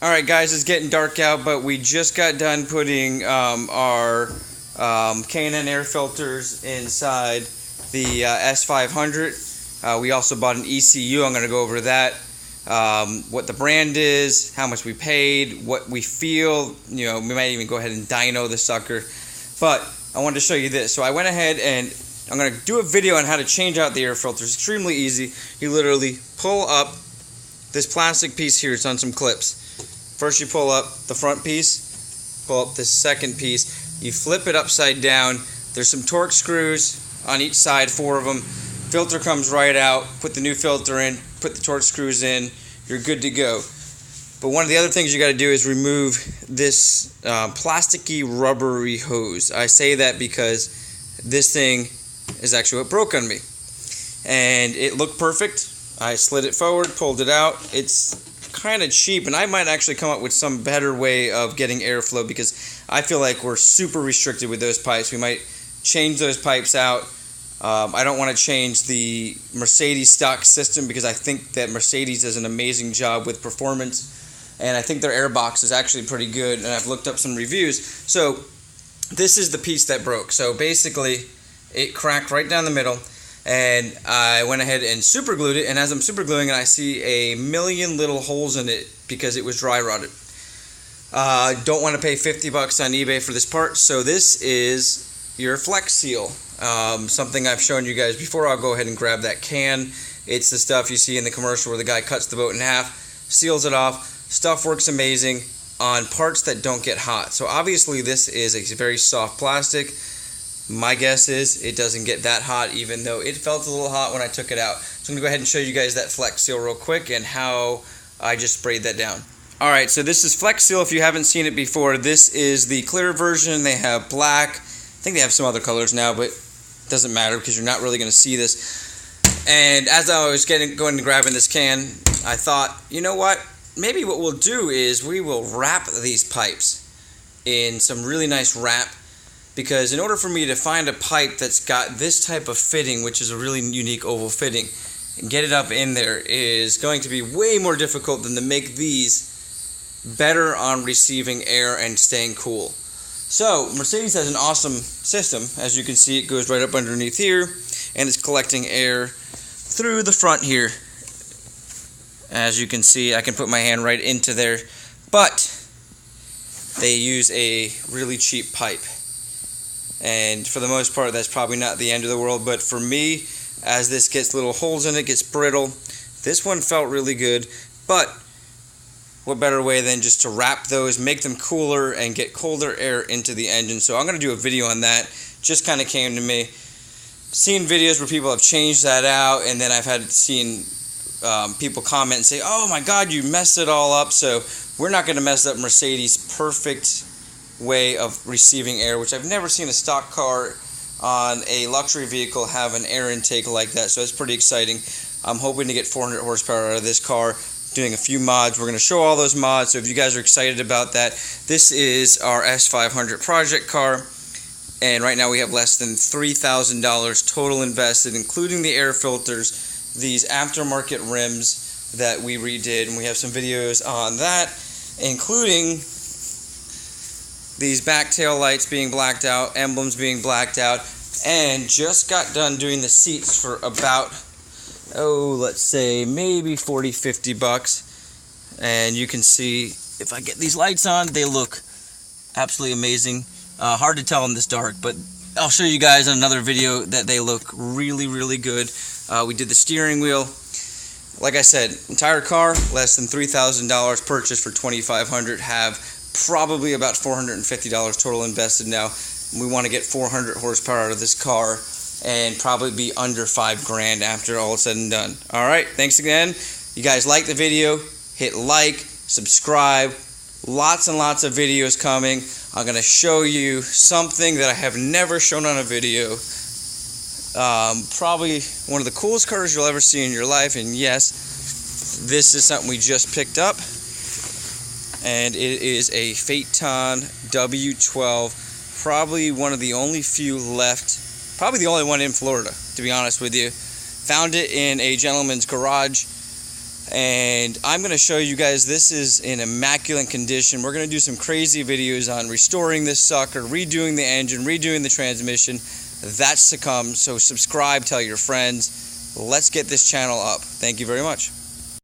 Alright guys, it's getting dark out, but we just got done putting our K&N air filters inside the S500. We also bought an ECU. I'm going to go over that, what the brand is, how much we paid, what we feel. You know, we might even go ahead and dyno the sucker. But I wanted to show you this. So I went ahead and I'm going to do a video on how to change out the air filters. Extremely easy. You literally pull up this plastic piece here. It's on some clips. First you pull up the front piece, pull up the second piece, you flip it upside down, there's some torque screws on each side, 4 of them, filter comes right out, put the new filter in, put the torque screws in, you're good to go. But one of the other things you got to do is remove this plasticky rubbery hose. I say that because this thing is actually what broke on me. And it looked perfect. I slid it forward, pulled it out. It's kind of cheap, and I might actually come up with some better way of getting airflow because I feel like we're super restricted with those pipes. We might change those pipes out. I don't want to change the Mercedes stock system because I think that Mercedes does an amazing job with performance, and I think their air box is actually pretty good, and I've looked up some reviews. So this is the piece that broke. So basically it cracked right down the middle, and I went ahead and super glued it, and as I'm super gluing it, I see a million little holes in it because it was dry rotted. Don't want to pay $50 on eBay for this part, so this is your Flex Seal. Something I've shown you guys before. I'll go ahead and grab that can. It's the stuff you see in the commercial where the guy cuts the boat in half, seals it off. Stuff works amazing on parts that don't get hot. So obviously this is a very soft plastic. My guess is it doesn't get that hot, even though it felt a little hot when I took it out. So I'm going to go ahead and show you guys that Flex Seal real quick and how I just sprayed that down. Alright, so this is Flex Seal if you haven't seen it before. This is the clear version. They have black. I think they have some other colors now, but it doesn't matter because you're not really going to see this. And as I was going to grabbing this can, I thought, you know what? Maybe what we'll do is we will wrap these pipes in some really nice wrap. Because in order for me to find a pipe that's got this type of fitting, which is a really unique oval fitting, and get it up in there is going to be way more difficult than to make these better on receiving air and staying cool. So Mercedes has an awesome system. As you can see, it goes right up underneath here, and it's collecting air through the front here. As you can see, I can put my hand right into there, but they use a really cheap pipe. And for the most part, that's probably not the end of the world. But for me, as this gets little holes in it, gets brittle, this one felt really good. But what better way than just to wrap those, make them cooler, and get colder air into the engine. So I'm going to do a video on that. Just kind of came to me. Seen videos where people have changed that out, and then I've seen people comment and say, oh my God, you messed it all up. So we're not going to mess up Mercedes' perfect way of receiving air, which I've never seen a stock car on a luxury vehicle have an air intake like that, so it's pretty exciting. I'm hoping to get 400 horsepower out of this car, doing a few mods. We're going to show all those mods, so if you guys are excited about that, this is our S500 project car, and right now we have less than $3,000 total invested, including the air filters, these aftermarket rims that we redid, and we have some videos on that, including these back tail lights being blacked out, emblems being blacked out, and just got done doing the seats for about, let's say maybe $40-50. And you can see, if I get these lights on, they look absolutely amazing. Hard to tell in this dark, but I'll show you guys in another video that they look really, really good. We did the steering wheel. Like I said, entire car, less than $3,000 purchased for $2,500, have probably about $450 total invested now. We want to get 400 horsepower out of this car and probably be under $5,000 after all is said and done. Alright, thanks again. You guys like the video, hit like, subscribe. Lots and lots of videos coming. I'm going to show you something that I have never shown on a video. Probably one of the coolest cars you'll ever see in your life, and yes, this is something we just picked up. And it is a Phaeton w12, probably one of the only few left, probably the only one in Florida, to be honest with you. Found it in a gentleman's garage. and I'm going to show you guys this is in immaculate condition. We're going to do some crazy videos on restoring this sucker, redoing the engine, redoing the transmission. That's to come, so subscribe, tell your friends. Let's get this channel up. Thank you very much.